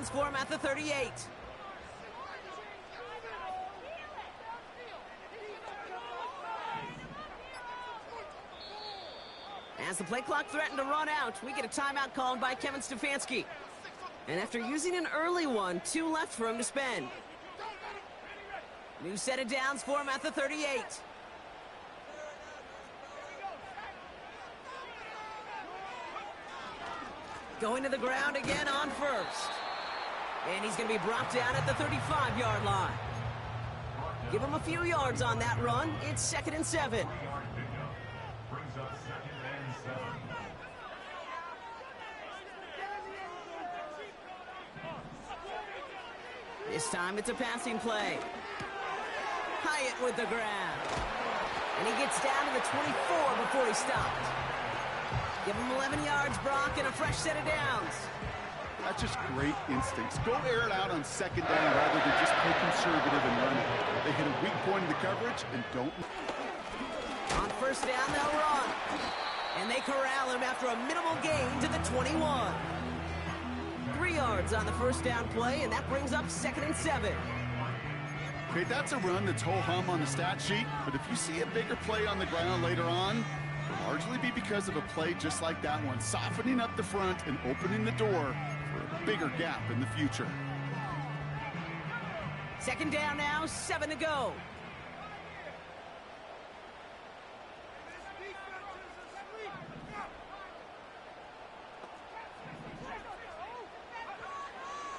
downs for him at the 38. As the play clock threatened to run out, we get a timeout called by Kevin Stefanski. And after using an early one, 2 left for him to spend. New set of downs for him at the 38. Going to the ground again on first. And he's going to be brought down at the 35-yard line. Give him a few yards on that run. It's 2nd and 7. This time it's a passing play. Hyatt with the grab. And he gets down to the 24 before he stopped. Give him 11 yards, Brock, and a fresh set of downs. That's just great instincts. Go air it out on 2nd down rather than just play conservative and run it. They hit a weak point in the coverage and don't. On 1st down, they'll run. And they corral him after a minimal gain to the 21. 3 yards on the 1st down play, and that brings up 2nd and 7. Okay, that's a run that's ho-hum on the stat sheet, but if you see a bigger play on the ground later on, it'll largely be because of a play just like that one, softening up the front and opening the door for a bigger gap in the future. 2nd down now, 7 to go.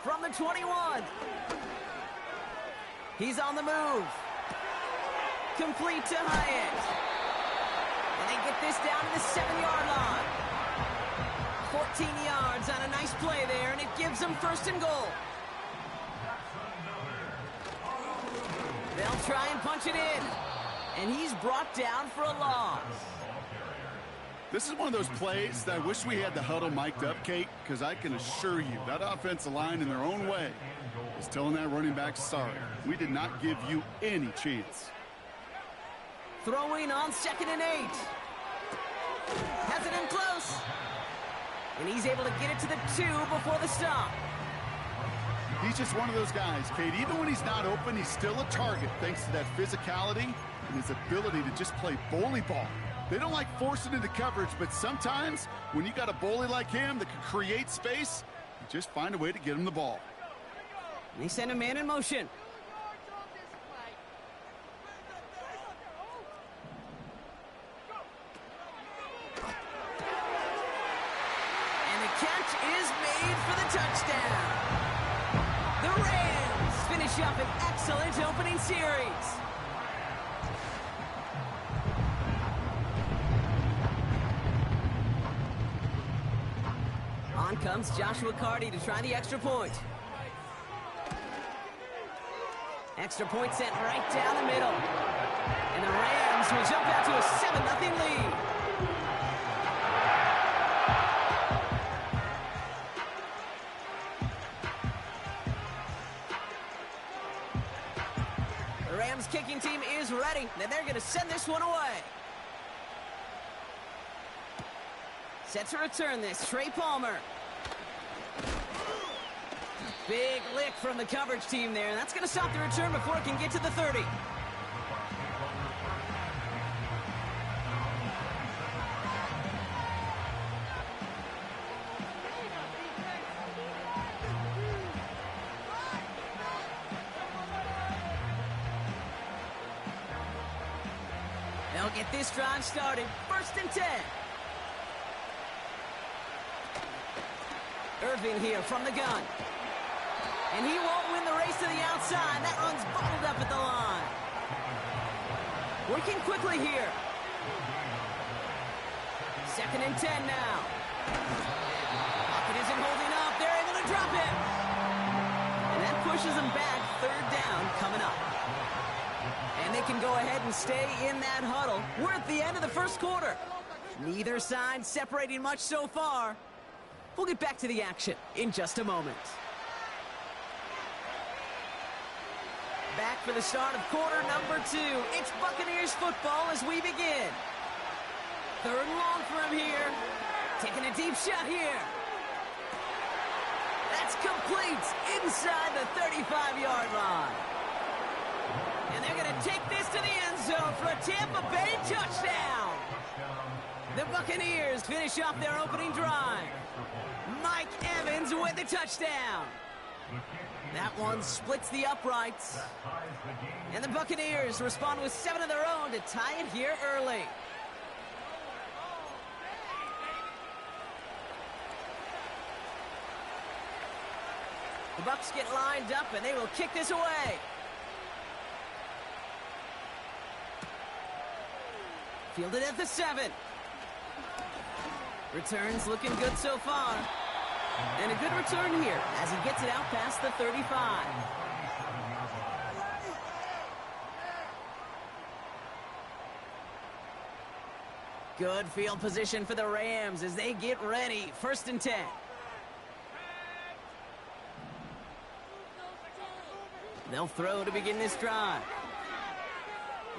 From the 21. He's on the move. Complete to Hyatt. And they get this down to the 7-yard line. 14 yards on a nice play there, and it gives them 1st and goal. They'll try and punch it in. And he's brought down for a loss. This is one of those plays that I wish we had the huddle mic'd up, Kate, because I can assure you that offensive line in their own way is telling that running back, sorry, we did not give you any chance. Throwing on 2nd and 8. Has it in close. And he's able to get it to the 2 before the stop. He's just one of those guys, Kate. Even when he's not open, he's still a target thanks to that physicality and his ability to just play bully ball. They don't like forcing into coverage, but sometimes when you got a bully like him that can create space, you just find a way to get him the ball. They send a man in motion. And the catch is made for the touchdown. The Rams finish up an excellent opening series. On comes Joshua Carty to try the extra point. Extra point sent right down the middle. And the Rams will jump out to a 7-0 lead. The Rams kicking team is ready, and they're going to send this one away. Set to return this, Trey Palmer. Big lick from the coverage team there. That's going to stop the return before it can get to the 30. They'll get this drive started. 1st and 10. Irving here from the gun. And he won't win the race to the outside. That run's bottled up at the line. Working quickly here. 2nd and 10 now. Pocket isn't holding up. They're able to drop him. And that pushes them back. 3rd down coming up. And they can go ahead and stay in that huddle. We're at the end of the 1st quarter. Neither side separating much so far. We'll get back to the action in just a moment. Back for the start of quarter number 2. It's Buccaneers football as we begin. 3rd and long for him here. Taking a deep shot here. That's complete. inside the 35-yard line. And they're going to take this to the end zone for a Tampa Bay touchdown. The Buccaneers finish off their opening drive. Mike Evans with the touchdown. That one splits the uprights. And the Buccaneers respond with 7 of their own to tie it here early. The Bucs get lined up and they will kick this away. Fielded at the 7. Returns looking good so far. And a good return here as he gets it out past the 35. Good field position for the Rams as they get ready. 1st and 10. They'll throw to begin this drive.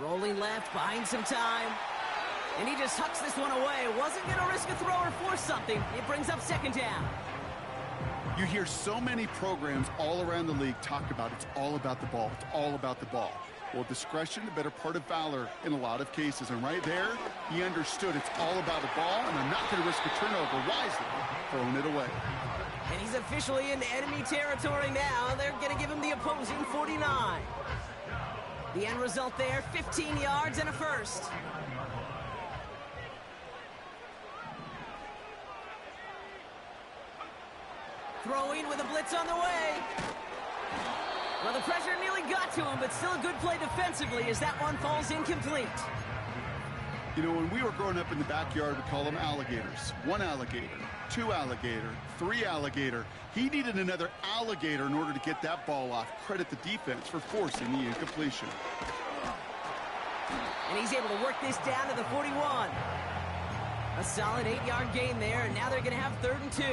Rolling left, buying some time. And he just hucks this one away. Wasn't going to risk a throw or force something. It brings up 2nd down. You hear so many programs all around the league talk about it's all about the ball. It's all about the ball. Well, discretion, the better part of valor in a lot of cases. And right there, he understood it's all about the ball, and I'm not going to risk a turnover wisely, throwing it away. And he's officially in enemy territory now. They're going to give him the opposing 49. The end result there, 15 yards and a first. Throwing with a blitz on the way. Well, the pressure nearly got to him, but still a good play defensively as that one falls incomplete. You know, when we were growing up in the backyard, we call them alligators. 1 alligator, 2 alligator, 3 alligator. He needed another alligator in order to get that ball off. Credit the defense for forcing the incompletion. And he's able to work this down to the 41. A solid 8-yard gain there, and now they're going to have 3rd and 2.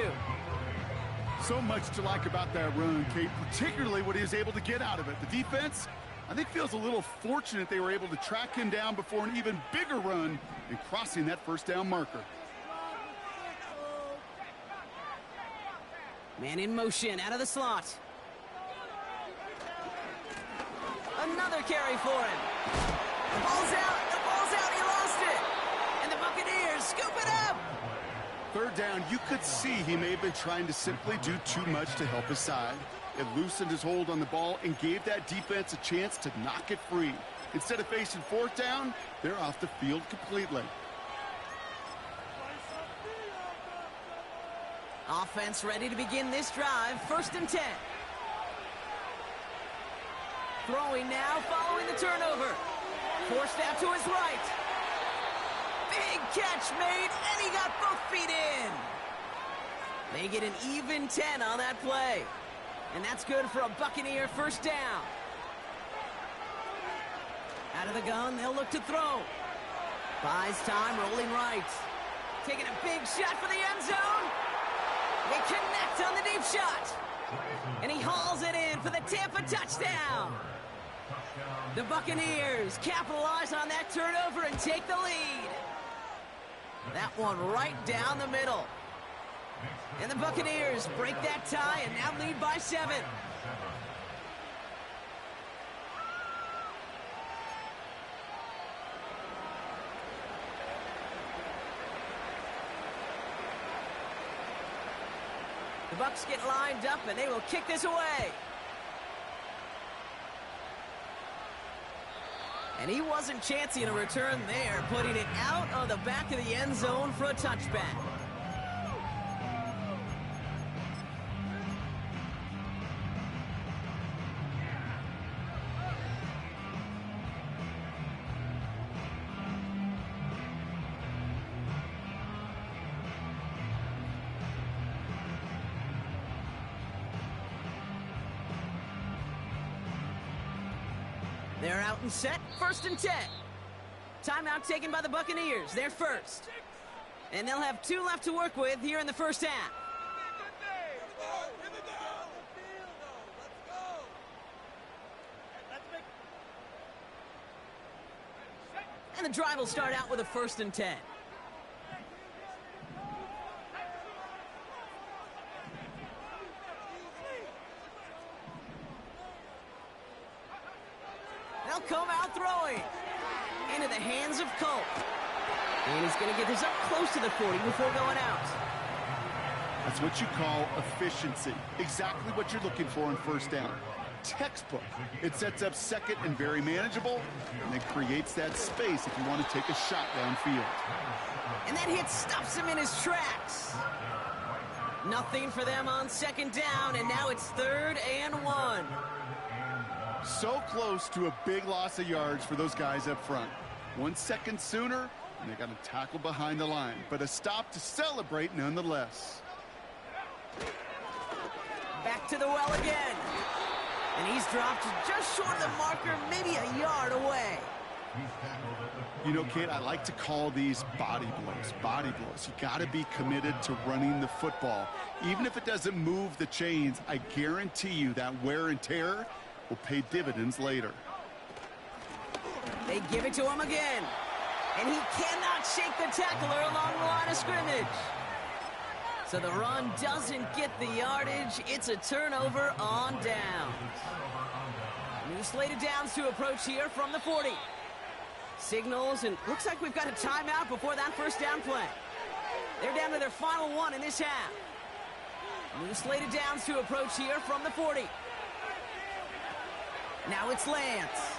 So much to like about that run, Kate, particularly what he was able to get out of it. The defense, I think, feels a little fortunate they were able to track him down before an even bigger run and crossing that 1st down marker. Man in motion out of the slot. Another carry for him. The ball's out, he lost it. And the Buccaneers scoop it up. 3rd down, you could see he may have been trying to simply do too much to help his side. It loosened his hold on the ball and gave that defense a chance to knock it free. Instead of facing 4th down, they're off the field completely. Offense ready to begin this drive. 1st and 10. Throwing now, following the turnover. Forced out to his right. Big catch made, and he got both feet in. They get an even 10 on that play. And that's good for a Buccaneer 1st down. Out of the gun, they'll look to throw. Buys time, rolling right. Taking a big shot for the end zone. They connect on the deep shot. And he hauls it in for the Tampa touchdown. The Buccaneers capitalize on that turnover and take the lead. That one right down the middle. And the Buccaneers break that tie and now lead by 7. The Bucs get lined up and they will kick this away. And he wasn't chancing a return there, putting it out of the back of the end zone for a touchback. They're out and set, 1st and 10. Timeout taken by the Buccaneers, they're first. And they'll have 2 left to work with here in the 1st half. And the drive will start out with a 1st and 10. they'll come out throwing. Into the hands of Colt. And he's going to get this up close to the 40 before going out. That's what you call efficiency. Exactly what you're looking for on first down. Textbook. It sets up second and very manageable, and it creates that space if you want to take a shot downfield. And that hit stops him in his tracks. Nothing for them on second down, and now it's 3rd and 1. So close to a big loss of yards for those guys up front. 1 second sooner, and they got to tackle behind the line, but a stop to celebrate nonetheless. Back to the well again. And he's dropped just short of the marker, maybe a yard away. You know, Kate, I like to call these body blows. Body blows. You got to be committed to running the football. Even if it doesn't move the chains, I guarantee you that wear and tear will pay dividends later. They give it to him again. And he cannot shake the tackler along the line of scrimmage. So the run doesn't get the yardage. It's a turnover on downs. New slated downs to approach here from the 40. Signals, and looks like we've got a timeout before that first down play. They're down to their final one in this half. New slated downs to approach here from the 40. Now it's Lance.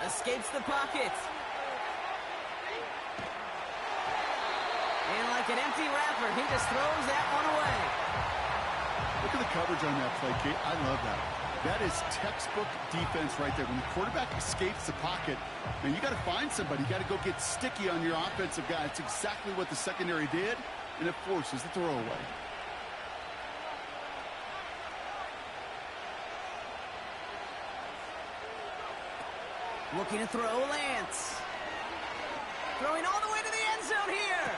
Escapes the pocket. And like an empty wrapper, he just throws that one away. Look at the coverage on that play, Kate. I love that. That is textbook defense right there. When the quarterback escapes the pocket, man, you got to find somebody. You got to go get sticky on your offensive guy. It's exactly what the secondary did, and it forces the throwaway. Looking to throw, Lance. Throwing all the way to the end zone here.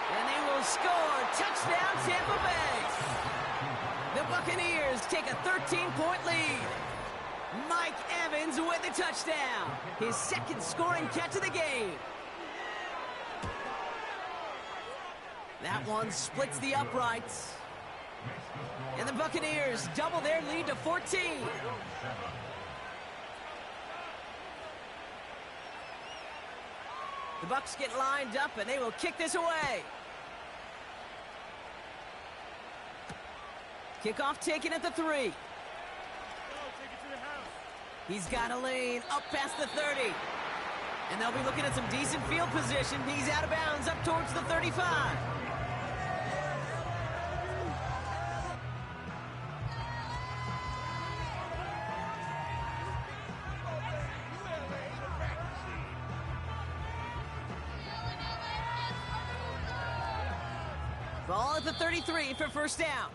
And they will score. Touchdown, Tampa Bay. The Buccaneers take a 13-point lead. Mike Evans with the touchdown. His second scoring catch of the game. That one splits the uprights. And the Buccaneers double their lead to 14. The Bucs get lined up, and they will kick this away. Kickoff taken at the 3. He's got a lane up past the 30. And they'll be looking at some decent field position. He's out of bounds up towards the 35. Ball at the 33 for first down.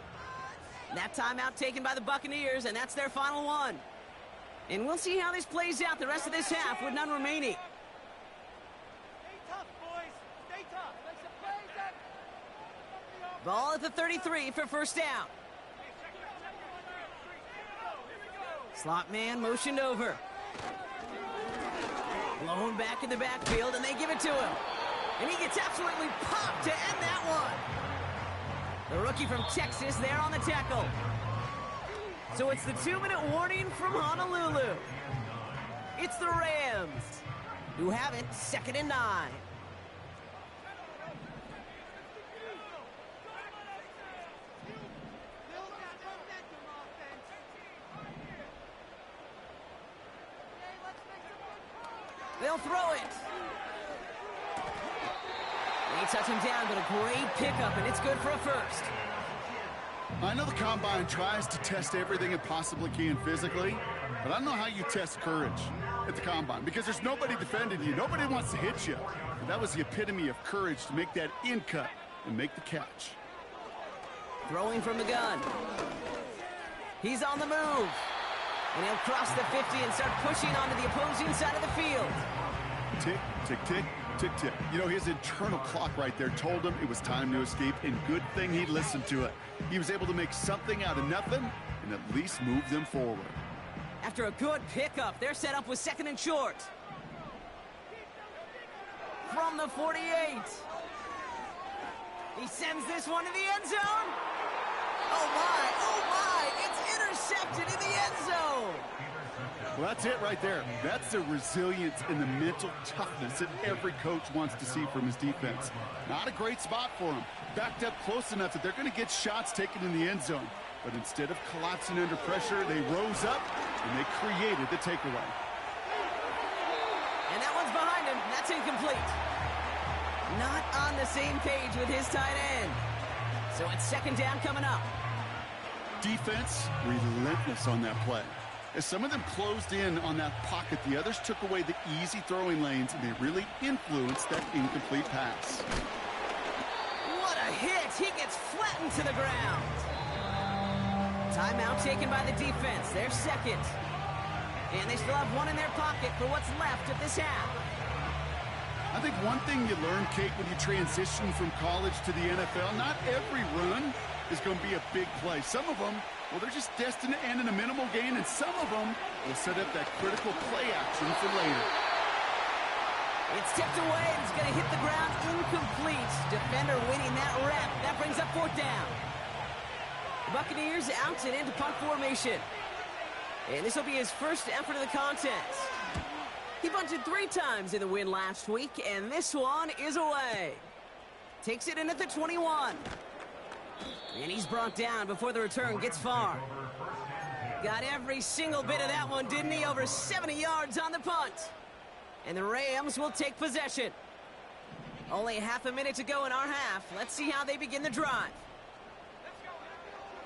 That timeout taken by the Buccaneers, and that's their final one. And we'll see how this plays out the rest of this half with none remaining. Stay tough, boys. Stay tough. Ball at the 33 for first down. Slot man motioned over. Blown back in the backfield, and they give it to him. And he gets absolutely popped to end that one. The rookie from Texas there on the tackle. So it's the 2-minute warning from Honolulu. It's the Rams, who have it 2nd and 9. They'll throw it. They touch him down, but a great pickup, and it's good for a first. I know the Combine tries to test everything it possibly can physically, but I don't know how you test courage at the Combine, because there's nobody defending you. Nobody wants to hit you. And that was the epitome of courage to make that in cut and make the catch. Throwing from the gun. He's on the move. And he'll cross the 50 and start pushing onto the opposing side of the field. Tick, tick, tick, tick, tick. You know, his internal clock right there told him it was time to escape, and good thing he listened to it. He was able to make something out of nothing and at least move them forward. After a good pickup, they're set up with 2nd and short. From the 48. He sends this one to the end zone. Oh my, it's intercepted in the end zone. Well, that's it right there. That's the resilience and the mental toughness that every coach wants to see from his defense. Not a great spot for him. Backed up close enough that they're going to get shots taken in the end zone. But instead of collapsing under pressure, they rose up and they created the takeaway. And that one's behind him. That's incomplete. Not on the same page with his tight end. So it's second down coming up. Defense relentless on that play. As some of them closed in on that pocket, the others took away the easy throwing lanes, and they really influenced that incomplete pass. What a hit! He gets flattened to the ground. Timeout taken by the defense. They're second. And they still have one in their pocket for what's left of this half. I think one thing you learn, Kate, when you transition from college to the NFL, not every run is going to be a big play. Some of them, well, they're just destined to end in a minimal gain, and some of them will set up that critical play action for later. It's tipped away, and it's going to hit the ground incomplete. Defender winning that rep. That brings up fourth down. The Buccaneers out and into punt formation. And this will be his first effort of the contest. He bunted 3 times in the win last week, and this one is away. Takes it in at the 21. And he's brought down before the return gets far. Got every single bit of that one, didn't he? Over 70 yards on the punt. And the Rams will take possession. Only half a minute to go in our half. Let's see how they begin the drive.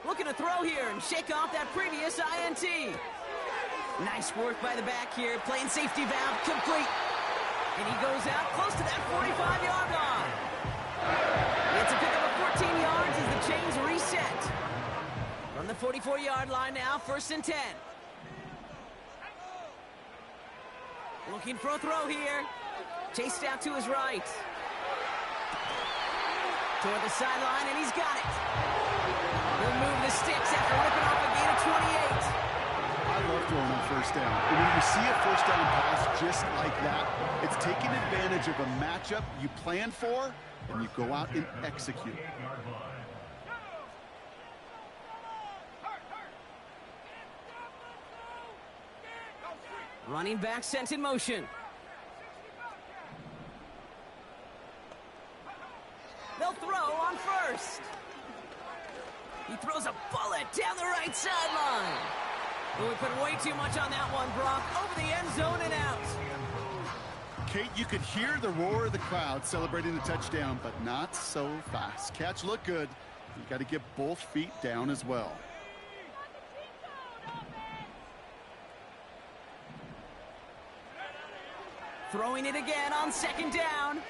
Looking to throw here and shake off that previous INT. Nice work by the back here. Playing safety valve complete. And he goes out close to that 45-yard line. It's a pickup of 14 yards as the chains reset. From the 44-yard line now, 1st and 10. Looking for a throw here. Chased out to his right. Toward the sideline, and he's got it. He'll move the sticks after ripping off a gain of 28. I love throwing on first down. And when you see a first down pass just like that, it's taking advantage of a matchup you planned for, and you go out and execute. Running back sent in motion. They'll throw on first. He throws a bullet down the right sideline. But we put way too much on that one, Brock. Over the end zone and out. Kate, you could hear the roar of the crowd celebrating the touchdown, but not so fast. Catch looked good. You got to get both feet down as well. Throwing it again on second down.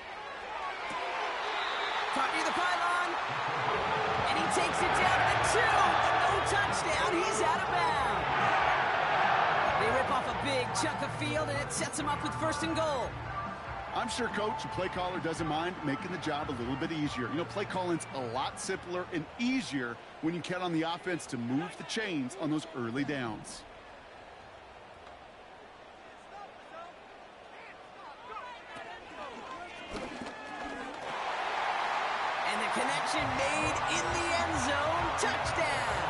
Caught near the pylon. And he takes it down to 2. No touchdown. He's out of bounds. They rip off a big chunk of field, and it sets him up with 1st and goal. I'm sure coach and play caller doesn't mind making the job a little bit easier. You know, play calling's a lot simpler and easier when you count on the offense to move the chains on those early downs. Connection made in the end zone. Touchdown.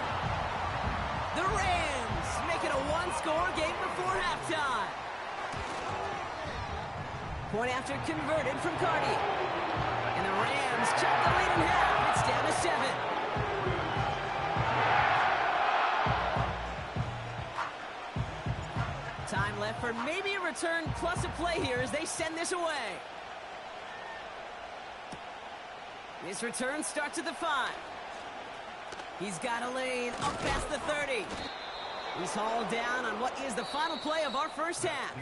The Rams make it a 1-score game before halftime. Point after converted from Cardi. And the Rams chop the lead in half. It's down to 7. Time left for maybe a return plus a play here as they send this away. This return starts at the 5. He's got a lane up past the 30. He's hauled down on what is the final play of our first half.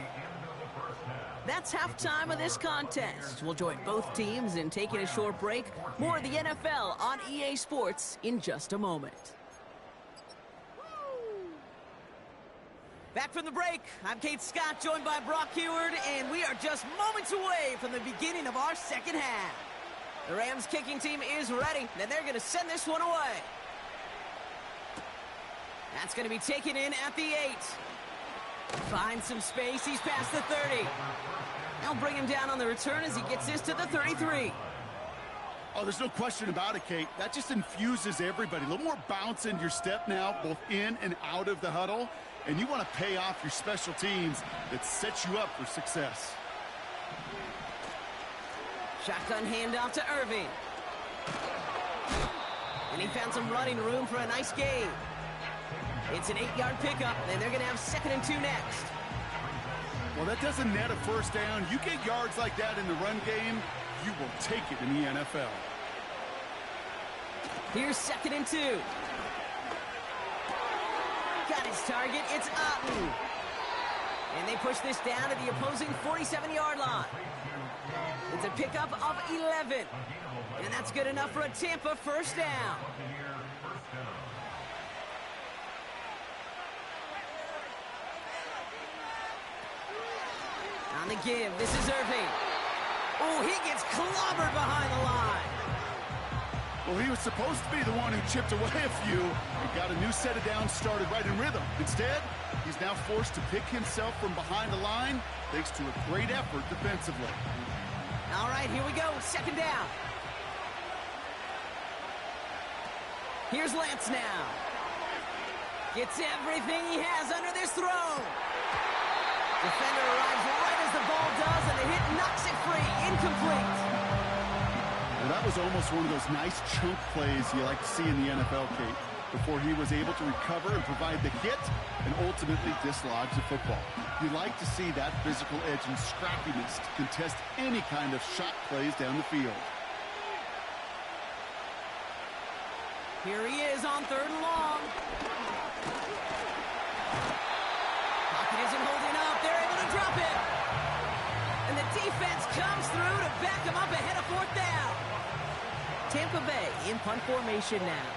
That's halftime of this contest. We'll join both teams in taking a short break. More of the NFL on EA Sports in just a moment. Back from the break, I'm Kate Scott, joined by Brock Heward, and we are just moments away from the beginning of our second half. The Rams kicking team is ready, and they're going to send this one away. That's going to be taken in at the 8. Finds some space. He's past the 30. They'll bring him down on the return as he gets this to the 33. Oh, there's no question about it, Kate. That just infuses everybody. A little more bounce in your step now, both in and out of the huddle. And you want to pay off your special teams that sets you up for success. Shotgun handoff to Irving. And he found some running room for a nice gain. It's an 8-yard pickup, and they're going to have 2nd and 2 next. Well, that doesn't net a first down. You get yards like that in the run game, you will take it in the NFL. Here's 2nd and 2. Got his target. It's Otten. And they push this down to the opposing 47-yard line. It's a pickup of 11. And that's good enough for a Tampa first down. On the give, this is Irving. Oh, he gets clobbered behind the line. Well, he was supposed to be the one who chipped away a few and got a new set of downs started right in rhythm. Instead, he's now forced to pick himself from behind the line thanks to a great effort defensively. All right, here we go. 2nd down. Here's Lance now. Gets everything he has under this throw. Defender arrives right as the ball does, and the hit knocks it free. Incomplete. Well, that was almost one of those nice chunk plays you like to see in the NFL, Kate, before he was able to recover and provide the hit and ultimately dislodge the football. You like to see that physical edge and scrappiness to contest any kind of shot plays down the field. Here he is on 3rd and long. Pocket isn't holding up. They're able to drop it. And the defense comes through to back him up ahead of 4th down. Tampa Bay in punt formation now.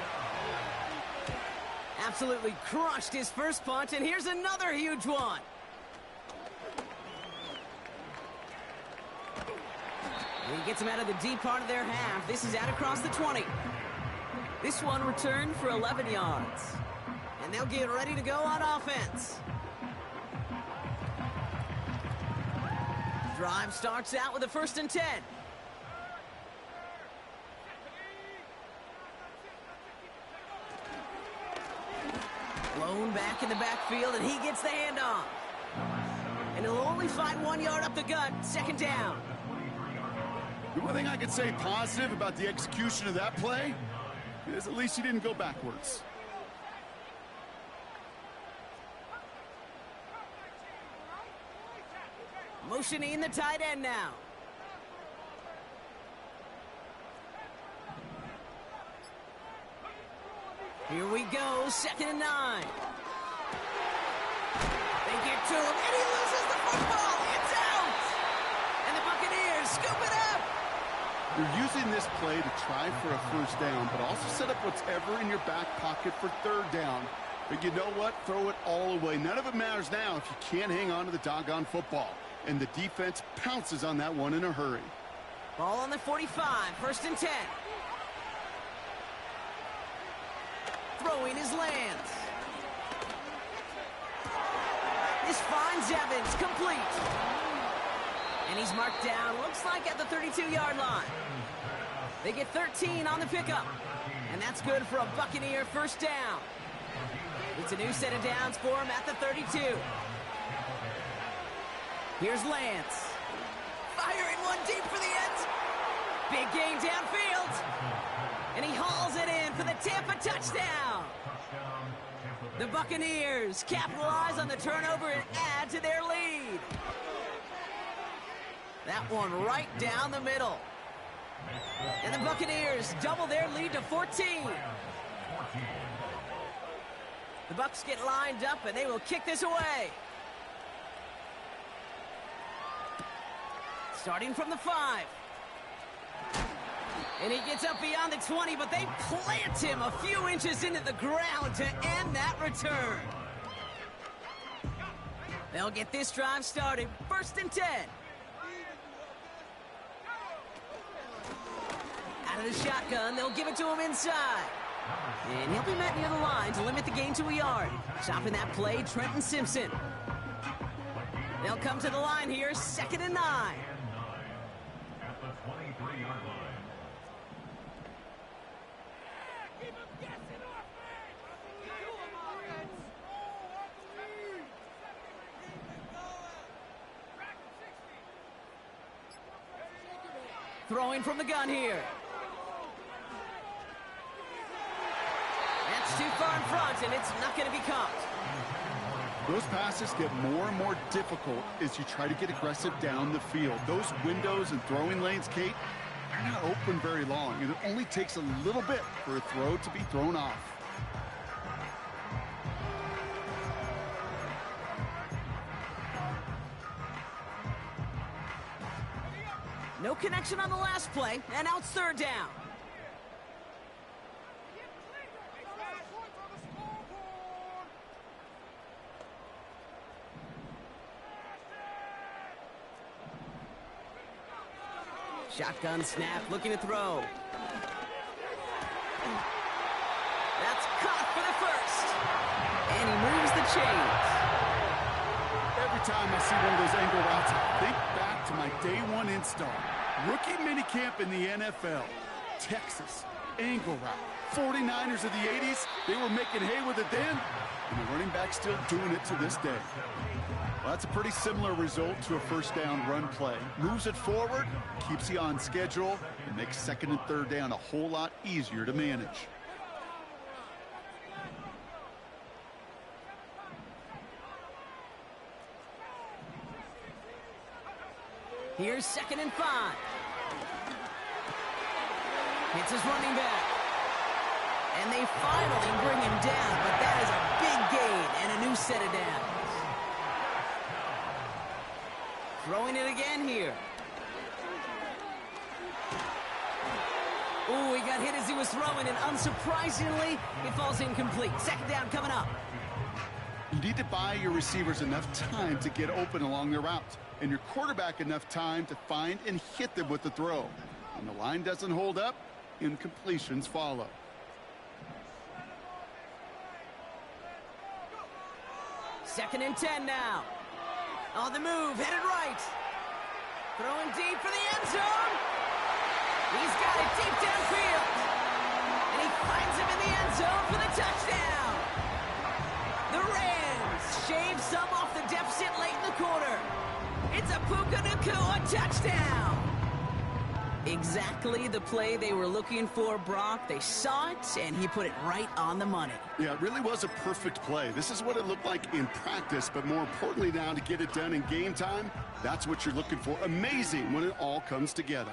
Absolutely crushed his first punt, and here's another huge one. And he gets him out of the deep part of their half. This is out across the 20. This one returned for 11 yards. And they'll get ready to go on offense. Drive starts out with a 1st and 10. Blown back in the backfield, and he gets the handoff. And he'll only find 1 yard up the gut. 2nd down. The one thing I could say positive about the execution of that play is at least he didn't go backwards. Motioning the tight end now. Here we go, 2nd and 9. They get to him, and he loses the football. It's out! And the Buccaneers scoop it up. You're using this play to try for a first down, but also set up whatever in your back pocket for 3rd down. But you know what? Throw it all away. None of it matters now if you can't hang on to the doggone football. And the defense pounces on that one in a hurry. Ball on the 45, 1st and 10. Throwing is Lance. This finds Evans, complete. And he's marked down, looks like at the 32-yard line. They get 13 on the pickup. And that's good for a Buccaneer first down. It's a new set of downs for him at the 32. Here's Lance. Firing one deep for the end. Big gain downfield. And he hauls it in for the Tampa touchdown. The Buccaneers capitalize on the turnover and add to their lead. That one right down the middle. And the Buccaneers double their lead to 14. The Bucs get lined up and they will kick this away. Starting from the 5. And he gets up beyond the 20, but they plant him a few inches into the ground to end that return. They'll get this drive started. 1st and 10. Out of the shotgun, they'll give it to him inside. And he'll be met near the line to limit the gain to a yard. Stopping that play, Trenton Simpson. They'll come to the line here, 2nd and 9. throwing from the gun here. That's too far in front, and it's not going to be caught. Those passes get more and more difficult as you try to get aggressive down the field. Those windows and throwing lanes, Kate, they're not open very long, and it only takes a little bit for a throw to be thrown off. No connection on the last play, and now it's third down. Shotgun snap, looking to throw. That's caught for the first. And he moves the chains. Every time I see one of those angle routes, I think back to my day one install. Rookie minicamp in the NFL. Texas, angle route. 49ers of the 80s, they were making hay with it then, and the running back's still doing it to this day. Well, that's a pretty similar result to a first down run play. Moves it forward, keeps you on schedule, and makes second and third down a whole lot easier to manage. Here's 2nd and 5. Hits his running back. And they finally bring him down, but that is a big gain and a new set of downs. Throwing it again here. Ooh, he got hit as he was throwing, and unsurprisingly, it falls incomplete. 2nd down coming up. You need to buy your receivers enough time to get open along their route, and your quarterback enough time to find and hit them with the throw. When the line doesn't hold up, incompletions follow. Second and 10 now. On the move, headed right. Throwing deep for the end zone. He's got it deep downfield. And he finds him in the end zone for the touchdown. The Rams shave some off the deficit late in the quarter. It's a Puka Nacua touchdown. Exactly the play they were looking for, Brock. They saw it, and he put it right on the money. Yeah, it really was a perfect play. This is what it looked like in practice, but more importantly now to get it done in game time, that's what you're looking for. Amazing when it all comes together.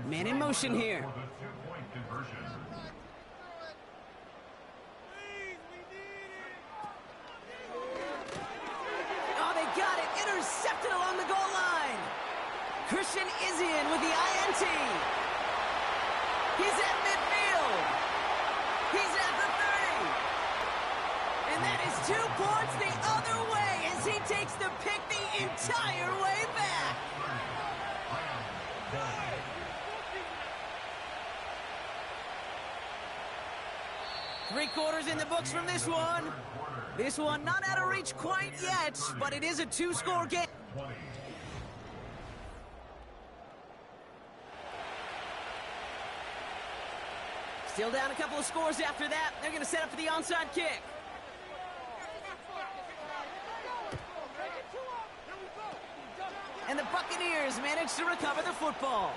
Man in motion here. Oh, they got it. Intercepted along the goal line. Christian Izzian with the INT. He's at midfield. He's at the 30. And that is 2 points the other way as he takes the pick the entire way back. Three-quarters in the books from this one. This one not out of reach quite yet, but it is a 2-score game. Still down a couple of scores after that. They're going to set up for the onside kick. And the Buccaneers manage to recover the football.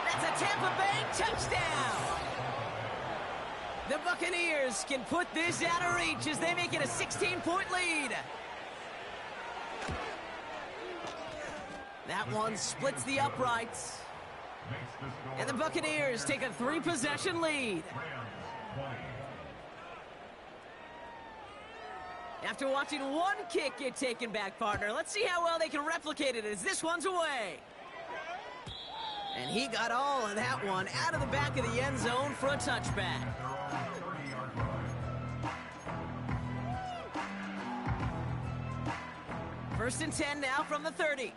That's a Tampa Bay touchdown. The Buccaneers can put this out of reach as they make it a 16-point lead. That one splits the uprights. And the Buccaneers take a 3-possession lead. After watching one kick get taken back, partner, let's see how well they can replicate it as this one's away. And he got all of that one out of the back of the end zone for a touchback. First and 10 now from the 30.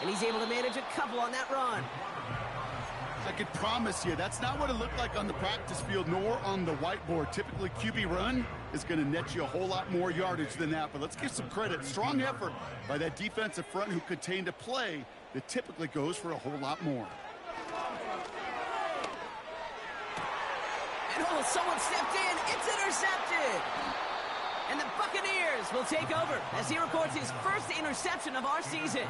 And he's able to manage a couple on that run. I could promise you that's not what it looked like on the practice field nor on the whiteboard. Typically, QB run is going to net you a whole lot more yardage than that. But let's give some credit. Strong effort by that defensive front who contained a play that typically goes for a whole lot more. And oh, someone stepped in. It's intercepted. And the Buccaneers will take over as he records his first interception of our season.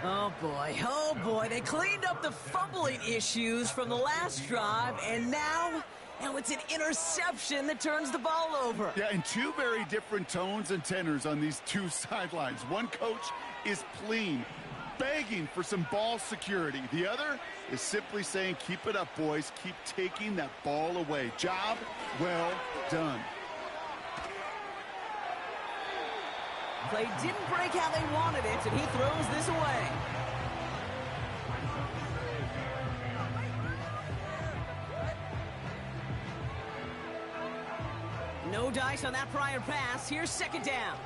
Oh boy, they cleaned up the fumbling issues from the last drive, and now it's an interception that turns the ball over. Yeah, and two very different tones and tenors on these two sidelines. One coach is pleading, begging for some ball security. The other is simply saying, keep it up, boys. Keep taking that ball away. Job well done. Play didn't break how they wanted it, and he throws this away. No dice on that prior pass. Here's second down.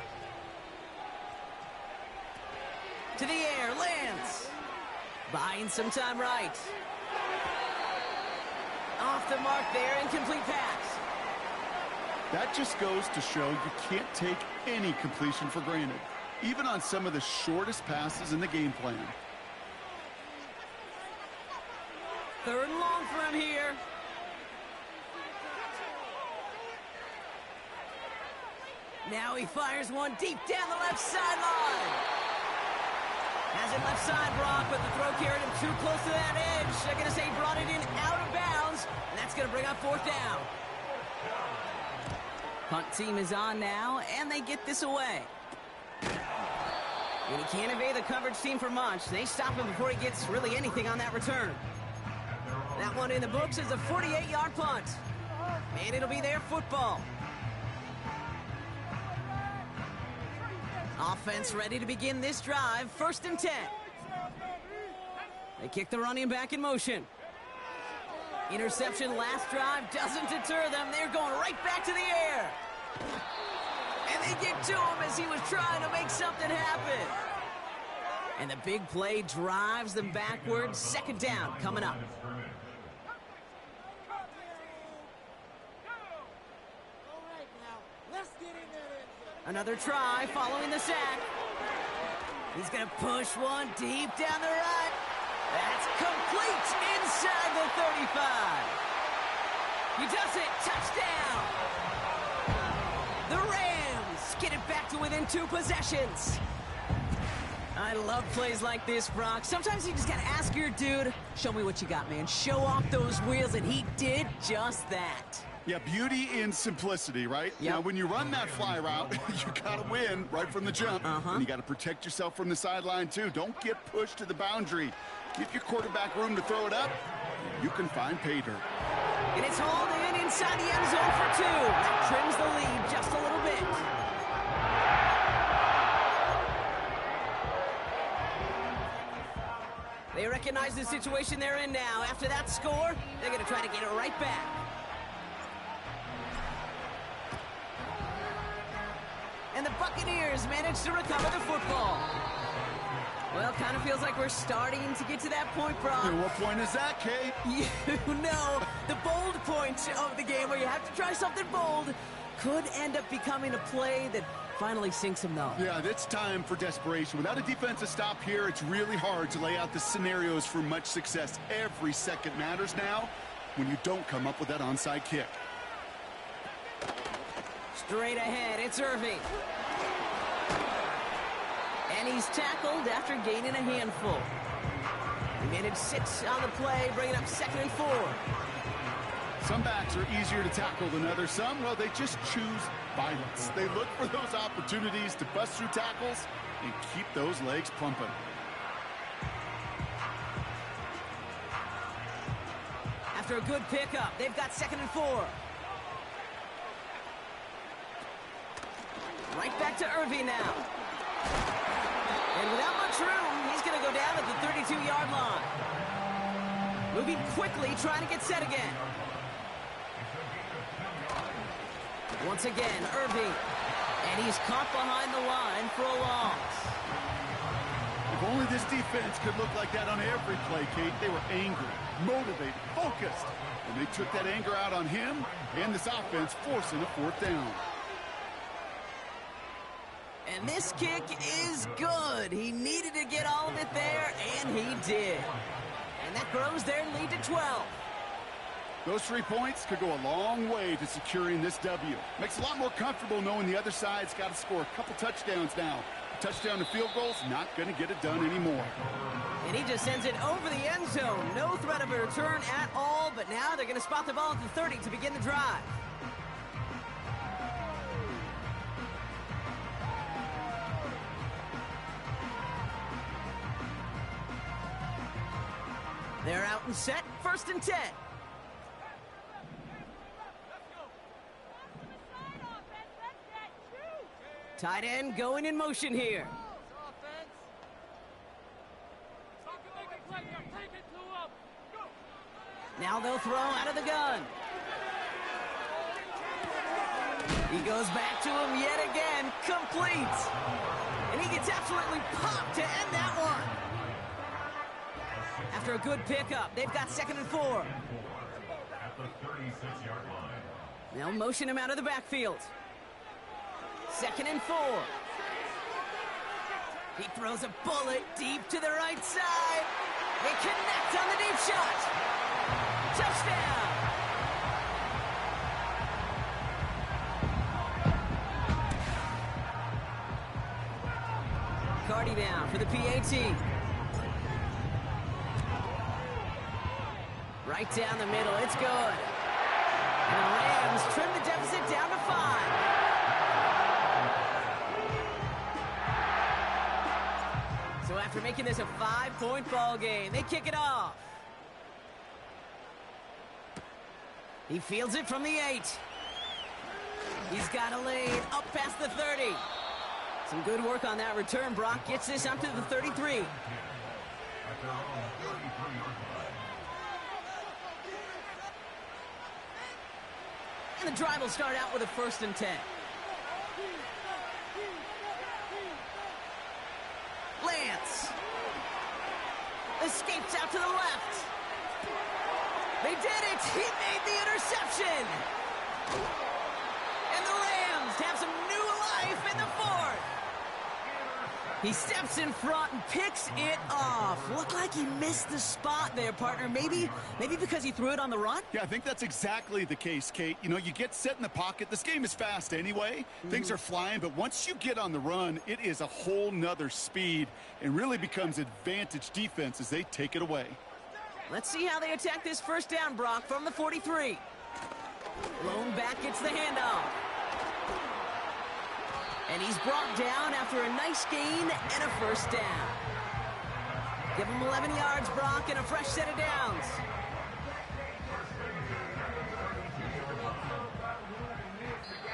To the air, lands. Buying some time right. Off the mark there, incomplete pass. That just goes to show you can't take any completion for granted, even on some of the shortest passes in the game plan. Third and long for him here. Now he fires one deep down the left sideline. Has it left side, Brock, but the throw carried him too close to that edge. They're going to say he brought it in out of bounds, and that's going to bring up fourth down. Punt team is on now, and they get this away. And he can't evade the coverage team for much. They stop him before he gets really anything on that return. That one in the books is a 48-yard punt. And it'll be their football. Offense ready to begin this drive. 1st and 10. They kick the running back in motion. Interception last drive doesn't deter them. They're going right back to the air. And they get to him as he was trying to make something happen. And the big play drives them backwards. Second down coming up. Another try following the sack. He's going to push one deep down the right. That's complete inside the 35. He does it. Touchdown. The Rams get it back to within 2 possessions. I love plays like this, Brock. Sometimes you just got to ask your dude, show me what you got, man. Show off those wheels, and he did just that. Yeah, beauty in simplicity, right? Yep. Now, when you run that fly route, you got to win right from the jump. And you got to protect yourself from the sideline, too. Don't get pushed to the boundary. Give your quarterback room to throw it up. You can find pay dirt. And it's hauled in inside the end zone for 2. That trims the lead just a little bit. They recognize the situation they're in now. After that score, they're going to try to get it right back. And the Buccaneers manage to recover the football. Well, kind of feels like we're starting to get to that point, Brock. And what point is that, Kate? You know, the bold point of the game where you have to try something bold could end up becoming a play that finally sinks him, though. Yeah, it's time for desperation. Without a defensive stop here, it's really hard to lay out the scenarios for much success. Every second matters now when you don't come up with that onside kick. Straight ahead, it's Irving. And he's tackled after gaining a handful. He managed 6 on the play, bringing up 2nd and 4. Some backs are easier to tackle than others. Some, well, they just choose violence. They look for those opportunities to bust through tackles and keep those legs pumping. After a good pickup, they've got 2nd and 4. Right back to Irving now. And without much room, he's going to go down at the 32-yard line. Moving quickly, trying to get set again. Once again, Irving. And he's caught behind the line for a loss. If only this defense could look like that on every play, Kate. They were angry, motivated, focused. And they took that anger out on him and this offense, forcing a 4th down. And this kick is good. He needed to get all of it there, and he did. And that grows their lead to 12. Those 3 points could go a long way to securing this W. Makes it a lot more comfortable knowing the other side's got to score a couple touchdowns now. A touchdown to field goals, not going to get it done anymore. And he just sends it over the end zone. No threat of a return at all, but now they're going to spot the ball at the 30 to begin the drive. They're out and set, 1st and 10. Tight end going in motion here. Now they'll throw out of the gun. He goes back to him yet again, complete. And he gets absolutely popped to end that one. After a good pickup, they've got 2nd and 4. They'll motion him out of the backfield. 2nd and 4. He throws a bullet deep to the right side. They connect on the deep shot. Touchdown. Cardi down for the PAT. Right down the middle, it's good. And the Rams trim the deficit down to 5. So after making this a 5-point ball game, they kick it off. He fields it from the 8. He's got a lane up past the 30. Some good work on that return. Brock gets this up to the 33. And the drive will start out with a 1st and 10. Lance escapes out to the left. They did it. He made the interception. And the Rams have some new life in the 4th. He steps in front and picks it off. Looked like he missed the spot there, partner. Maybe because he threw it on the run? Yeah, I think that's exactly the case, Kate. You know, you get set in the pocket. This game is fast anyway. Things are flying, but once you get on the run, it is a whole nother speed and really becomes advantage defense as they take it away. Let's see how they attack this 1st down, Brock, from the 43. Lone back gets the handoff. And he's brought down after a nice gain and a 1st down. Give him 11 yards, Brock, and a fresh set of downs.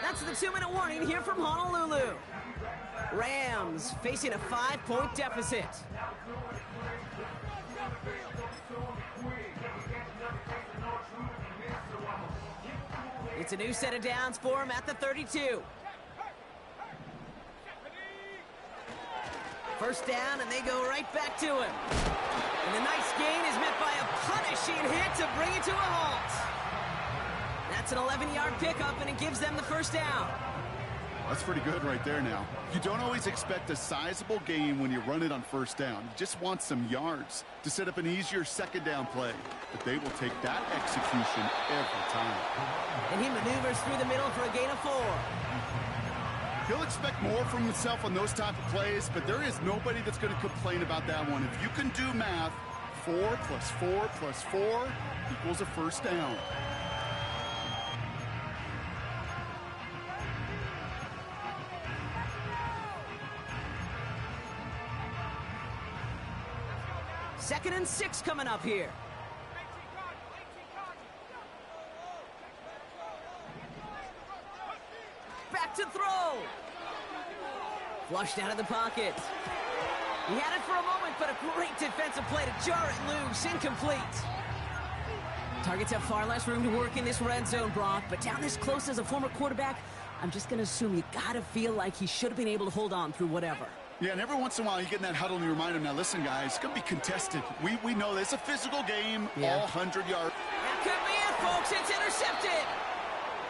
That's the 2-minute warning here from Honolulu. Rams facing a 5-point deficit. It's a new set of downs for him at the 32. 1st down, and they go right back to him. And the nice gain is met by a punishing hit to bring it to a halt. That's an 11-yard pickup, and it gives them the 1st down. That's pretty good right there now. You don't always expect a sizable gain when you run it on 1st down. You just want some yards to set up an easier 2nd down play. But they will take that execution every time. And he maneuvers through the middle for a gain of 4. He'll expect more from himself on those type of plays, but there is nobody that's going to complain about that one. If you can do math, 4 plus 4 plus 4 equals a 1st down. Second and 6 coming up here. Back to throw. Flushed out of the pocket. He had it for a moment, but a great defensive play to jar it loose. Incomplete. Targets have far less room to work in this red zone, Brock, but down this close as a former quarterback, I'm just going to assume you got to feel like he should have been able to hold on through whatever. Yeah, and every once in a while you get in that huddle and you remind him, now listen, guys, it's going to be contested. We know this. It's a physical game, all 100 yards. That could be it, folks. It's intercepted.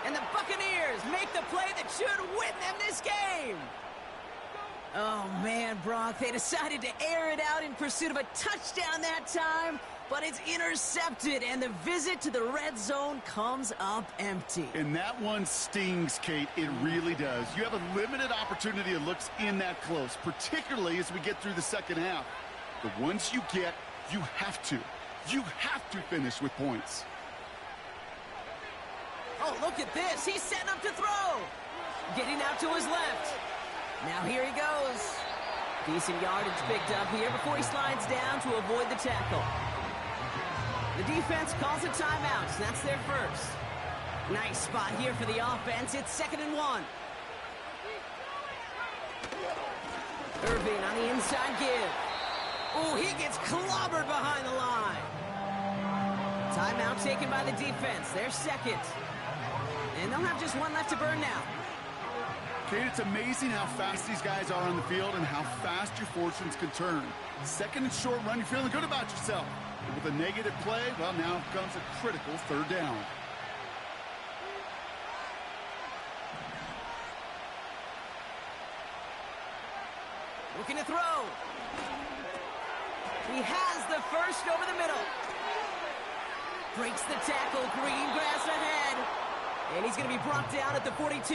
And the Buccaneers make the play that should win them this game. Oh, man, Brock, they decided to air it out in pursuit of a touchdown that time. but it's intercepted, and the visit to the red zone comes up empty. And that one stings, Kate. It really does. You have a limited opportunity that looks in that close, particularly as we get through the second half. The ones you get, you have to finish with points. Oh, look at this. He's setting up to throw. Getting out to his left. Now here he goes. Decent yardage picked up here before he slides down to avoid the tackle. The defense calls a timeout. That's their first. Nice spot here for the offense. It's 2nd and 1. Irving on the inside give. Oh, he gets clobbered behind the line. Timeout taken by the defense. They're second. And they'll have just one left to burn now. Kate, it's amazing how fast these guys are on the field and how fast your fortunes can turn. 2nd and short run, you're feeling good about yourself. But with a negative play, well, now comes a critical 3rd down. Looking to throw. He has the first over the middle. Breaks the tackle, green grass ahead. And he's going to be brought down at the 42.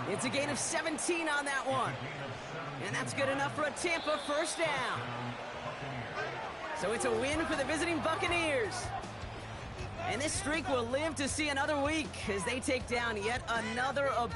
It's a gain of 17 on that one. And that's good enough for a Tampa 1st down. So it's a win for the visiting Buccaneers. And this streak will live to see another week as they take down yet another opponent.